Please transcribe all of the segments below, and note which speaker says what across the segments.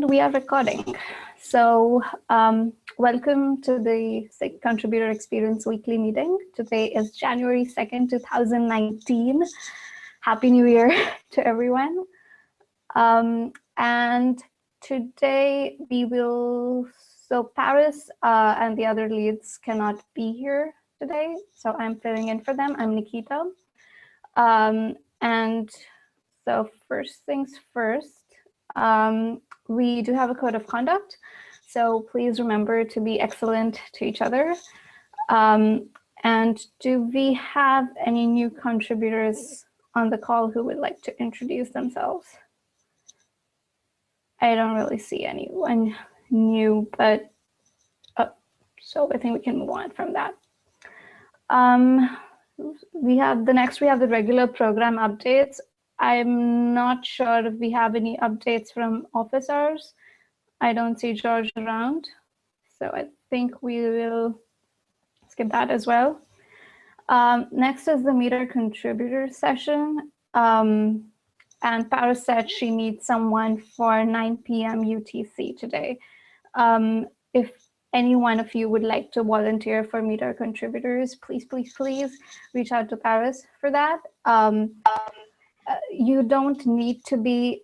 Speaker 1: we are recording. So welcome to the SIG Contributor Experience Weekly Meeting. Today is January 2nd, 2019. Happy New Year to everyone. And today we will, so Paris and the other leads cannot be here today, so I'm filling in for them. I'm Nikita. And so first things first, we do have a code of conduct, so please remember to be excellent to each other. And do we have any new contributors on the call who would like to introduce themselves? I don't really see anyone new, but so I think we can move on from that. We have the regular program updates. I'm not sure if we have any updates from office hours. I don't see George around, so I think we will skip that as well. Next is the Meter contributor session. And Paris said she needs someone for 9 p.m. UTC today. If any one of you would like to volunteer for Meter contributors, please, please, please reach out to Paris for that. You don't need to be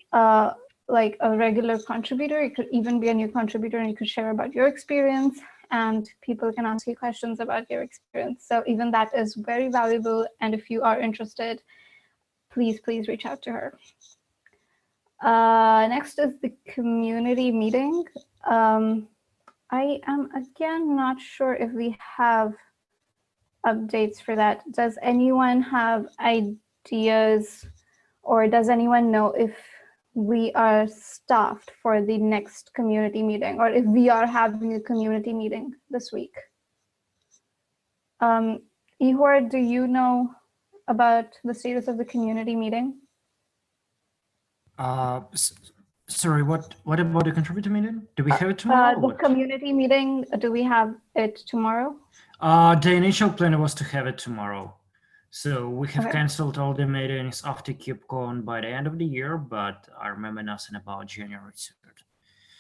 Speaker 1: like a regular contributor. You could even be a new contributor and you could share about your experience and people can ask you questions about your experience. So even that is very valuable. And if you are interested, please, please reach out to her. Next is the community meeting. I am again not sure if we have updates for that. Does anyone have ideas, or does anyone know if we are staffed for the next community meeting, or if we are having a community meeting this week? Ihor, do you know about the status of the community meeting?
Speaker 2: Sorry, what about the contributor meeting? Do we have it tomorrow?
Speaker 1: The community meeting, do we have it tomorrow?
Speaker 2: The initial plan was to have it tomorrow. So we have canceled all the meetings after KubeCon by the end of the year, but I remember nothing about January 3rd.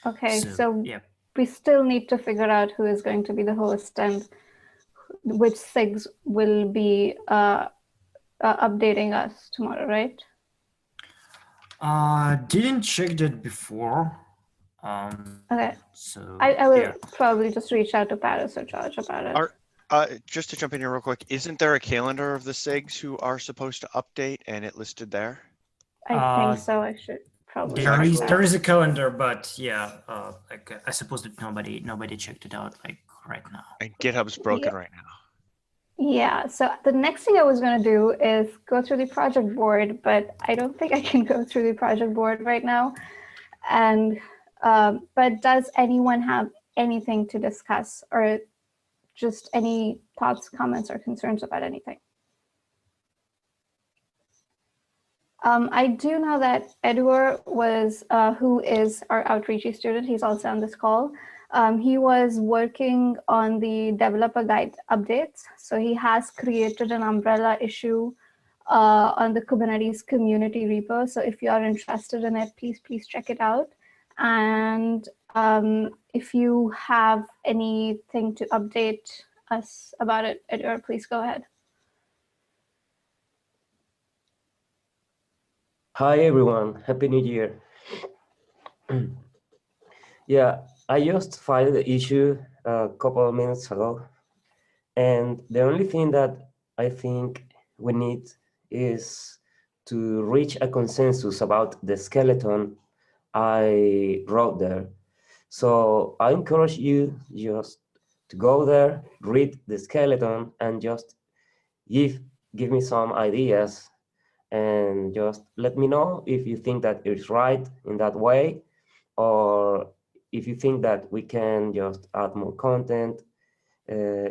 Speaker 1: Okay, so yeah, we still need to figure out who is going to be the host and which SIGs will be updating us tomorrow, right?
Speaker 2: Didn't check that before.
Speaker 1: Okay,
Speaker 2: so
Speaker 1: I will probably just reach out to Paris or George about it.
Speaker 3: Just to jump in here real quick, isn't there a calendar of the SIGs who are supposed to update and it listed there?
Speaker 1: I think so. I should probably.
Speaker 2: There is a calendar, but yeah, I suppose that nobody checked it out like right now.
Speaker 3: And GitHub's broken right now.
Speaker 1: Yeah, so the next thing I was going to do is go through the project board, but I don't think I can go through the project board right now. And but does anyone have anything to discuss, or just any thoughts, comments, or concerns about anything? I do know that Edward was, who is our outreachy student, he's also on this call. He was working on the developer guide updates. So he has created an umbrella issue on the Kubernetes community repo. So if you are interested in it, please, please check it out. And if you have anything to update us about it, Edward, please go ahead.
Speaker 4: Hi, everyone. Happy New Year. Yeah, I just filed the issue a couple of minutes ago. And the only thing that I think we need is to reach a consensus about the skeleton I wrote there. So I encourage you just to go there, read the skeleton, and just give me some ideas, and just let me know if you think that it's right in that way, or if you think that we can just add more content.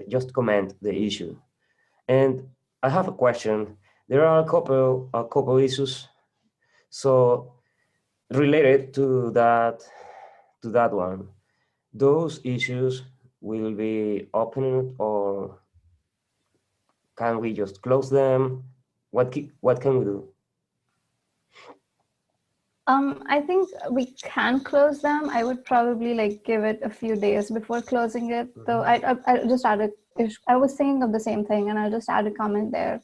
Speaker 4: Just comment the issue. And I have a question. There are a couple issues, so related to that one. Those issues will be opened, or can we just close them? What can we do?
Speaker 1: I think we can close them. I would probably like give it a few days before closing it. Though I just added, I was thinking of the same thing, and I'll just add a comment there,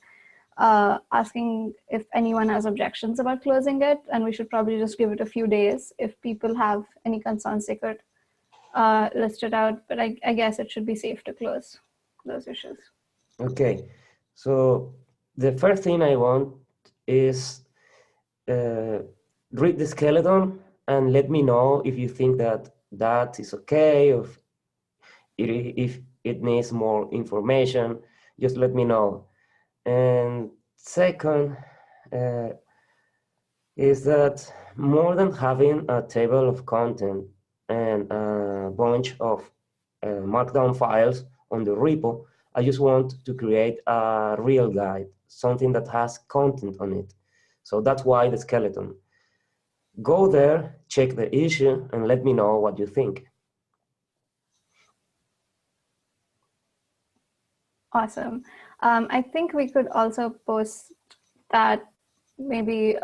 Speaker 1: asking if anyone has objections about closing it, and we should probably just give it a few days. If people have any concerns, they could list it out. But I guess it should be safe to close those issues.
Speaker 4: Okay, so the first thing I want is read the skeleton and let me know if you think that that is okay, or if it needs more information. Just let me know. And second is that more than having a table of content and a bunch of markdown files on the repo, I just want to create a real guide, something that has content on it. So that's why the skeleton. Go there, check the issue, and let me know what you think.
Speaker 1: Awesome. I think we could also post that, maybe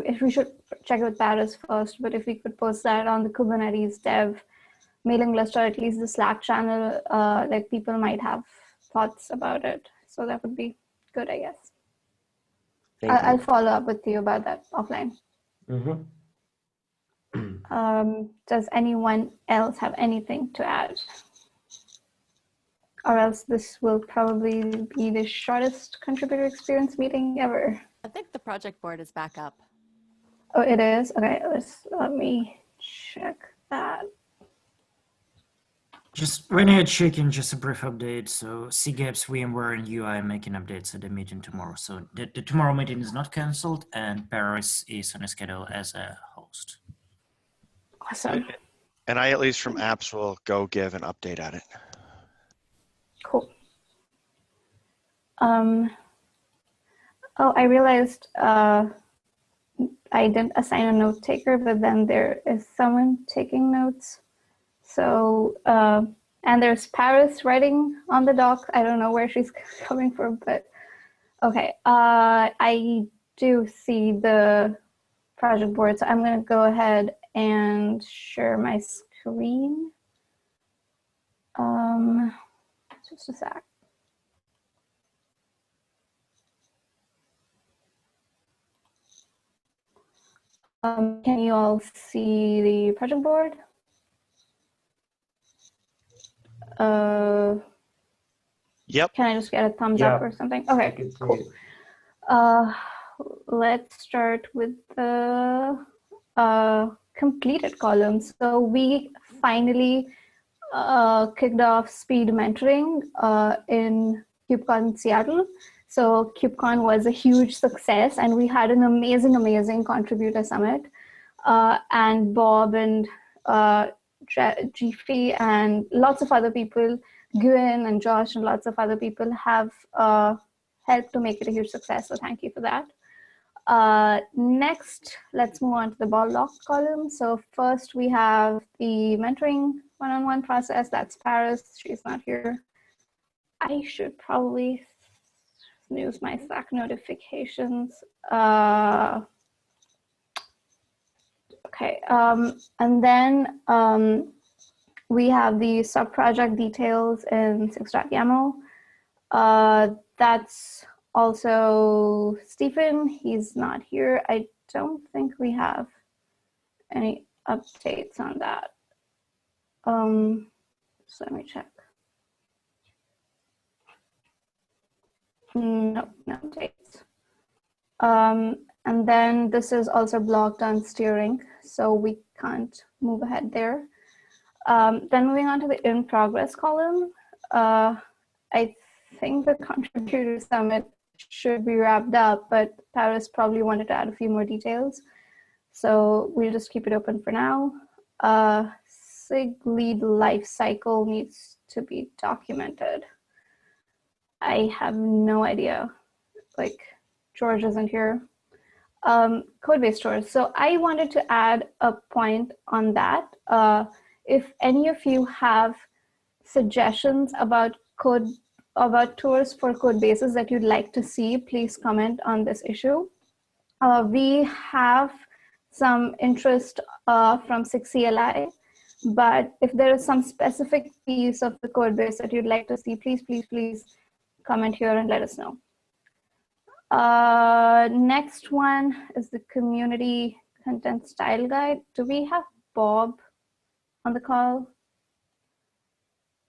Speaker 1: if we should check with Paris first, but if we could post that on the Kubernetes dev mailing list, or at least the Slack channel, like people might have thoughts about it. So that would be good, I guess. I'll follow up with you about that offline.
Speaker 4: Mm-hmm.
Speaker 1: Does anyone else have anything to add? Or else this will probably be the shortest contributor experience meeting ever.
Speaker 5: I think the project board is back up.
Speaker 1: Oh, it is? Okay, let me check that.
Speaker 2: Just when you're checking, just a brief update. So CGAPS, VMware, and UI making updates at the meeting tomorrow. So the tomorrow meeting is not canceled, and Paris is on a schedule as a host.
Speaker 1: Awesome.
Speaker 3: And I, at least from apps, will go give an update at it.
Speaker 1: Cool. Oh, I realized I didn't assign a note taker, but then there is someone taking notes. So, and there's Paris writing on the doc. I don't know where she's coming from, but okay. I do see the project board, so I'm going to go ahead and share my screen. Just a sec. Can you all see the project board?
Speaker 3: Yep.
Speaker 1: Can I just get a thumbs up or something? Okay, cool. Let's start with the completed column. So we finally kicked off speed mentoring in KubeCon Seattle. So KubeCon was a huge success, and we had an amazing contributor summit. And Bob and Jiffy and lots of other people, Gwen and Josh and lots of other people have helped to make it a huge success. So thank you for that. Next, let's move on to the ball lock column. So first we have the mentoring one-on-one process. That's Paris. She's not here. I should probably snooze my Slack notifications. Okay, and then we have the sub-project details in 6.yaml. That's also Stephen. He's not here. I don't think we have any updates on that. So let me check. No updates. And then this is also blocked on steering, so we can't move ahead there. Then moving on to the in progress column, I think the contributor summit should be wrapped up, but Paris probably wanted to add a few more details. So we'll just keep it open for now. SIG lead life cycle needs to be documented. I have no idea, like George isn't here. Code-based stores. So I wanted to add a point on that. If any of you have suggestions about tours for code bases that you'd like to see, please comment on this issue. We have some interest from SIG CLI. But if there is some specific piece of the code base that you'd like to see, please comment here and let us know. Next one is the community content style guide. Do we have Bob on the call?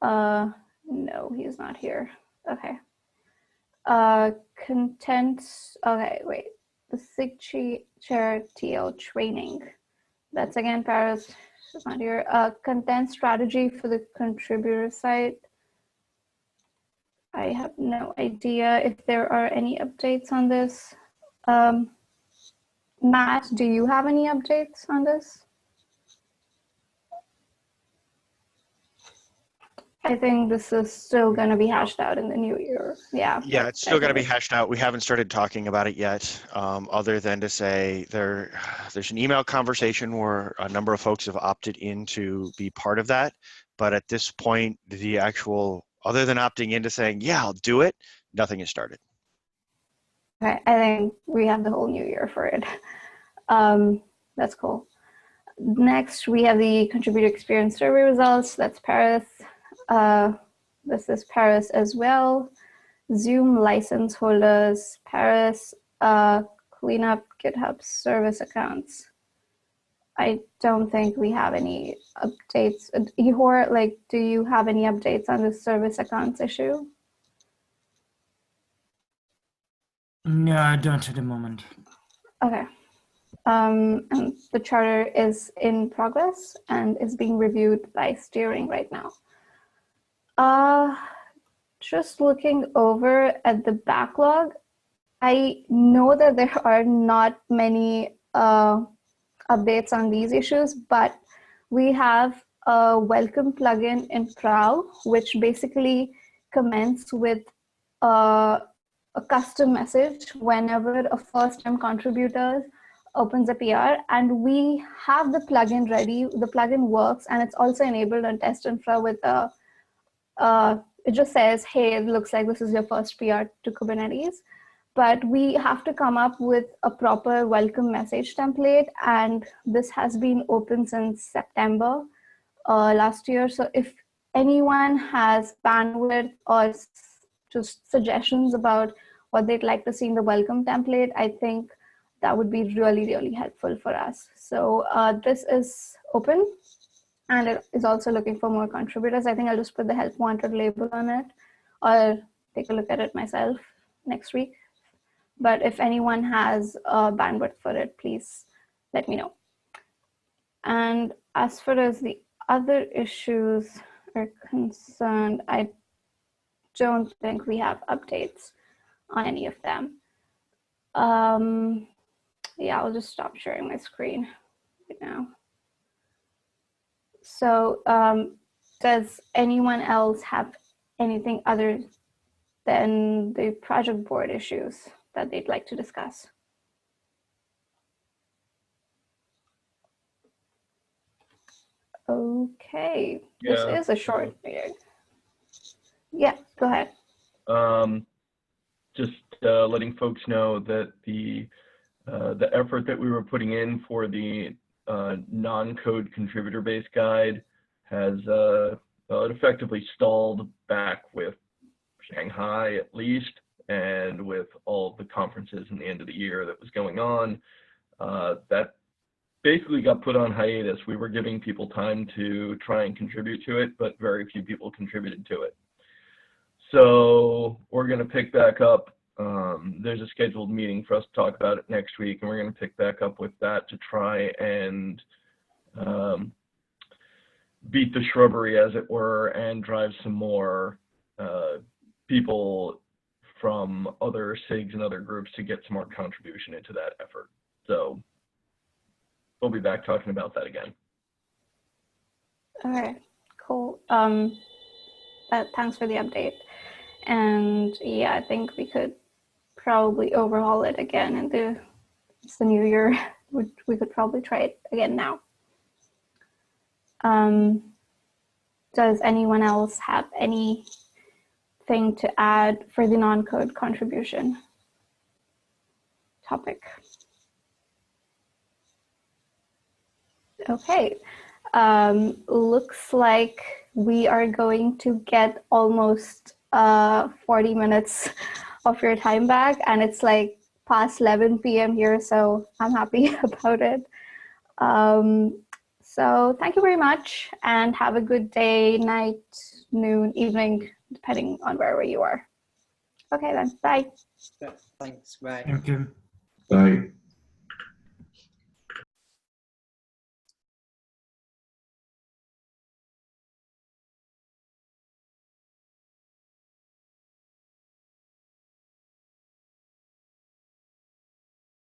Speaker 1: No, he's not here. Okay. Contents. Okay, wait. The SIG chair TL training. That's again Paris. She's not here. Content strategy for the contributor site. I have no idea if there are any updates on this. Matt, do you have any updates on this? I think this is still going to be hashed out in the new year. Yeah.
Speaker 3: Yeah, it's still going to be hashed out. We haven't started talking about it yet, other than to say there's an email conversation where a number of folks have opted in to be part of that. But at this point, the actual, other than opting into saying, yeah, I'll do it, nothing has started.
Speaker 1: Okay, I think we have the whole new year for it. That's cool. Next, we have the contributor experience survey results. That's Paris. This is Paris as well. Zoom license holders, Paris, cleanup GitHub service accounts. I don't think we have any updates. Ihor, like, do you have any updates on the service accounts issue?
Speaker 2: No, I don't at the moment.
Speaker 1: Okay. And the charter is in progress and is being reviewed by steering right now. Just looking over at the backlog, I know that there are not many updates on these issues, but we have a welcome plugin in Prow, which basically commences with a custom message whenever a first-time contributor opens a PR, and we have the plugin ready. The plugin works, and it's also enabled on test infra with a it just says, hey, it looks like this is your first PR to Kubernetes. But we have to come up with a proper welcome message template, and this has been open since September last year. So if anyone has bandwidth or just suggestions about what they'd like to see in the welcome template, I think that would be really, really helpful for us. So this is open, and it is also looking for more contributors. I think I'll just put the help wanted label on it, or take a look at it myself next week. But if anyone has bandwidth for it, please let me know. And as far as the other issues are concerned, I don't think we have updates on any of them. Yeah, I'll just stop sharing my screen right now. So does anyone else have anything other than the project board issues that they'd like to discuss? Okay, yeah. This is a short meeting. Yeah, go ahead.
Speaker 6: Just letting folks know that the effort that we were putting in for the non-code contributor-based guide has effectively stalled back with Shanghai at least, and with all the conferences in the end of the year that was going on. That basically got put on hiatus. We were giving people time to try and contribute to it, but very few people contributed to it. So we're going to pick back up. There's a scheduled meeting for us to talk about it next week, and we're going to pick back up with that to try and beat the shrubbery, as it were, and drive some more people from other SIGs and other groups to get some more contribution into that effort. So we'll be back talking about that again.
Speaker 1: All right, cool. Thanks for the update. And yeah, I think we could probably overhaul it again in it's the new year. We could probably try it again now. Does anyone else have anything to add for the non-code contribution topic? Okay. Looks like we are going to get almost 40 minutes of your time back, and it's like past 11 p.m. here, so I'm happy about it. So thank you very much, and have a good day, night, noon, evening, depending on wherever you are. Okay then, bye.
Speaker 7: Thanks, bye.
Speaker 2: Thank you.
Speaker 8: Bye.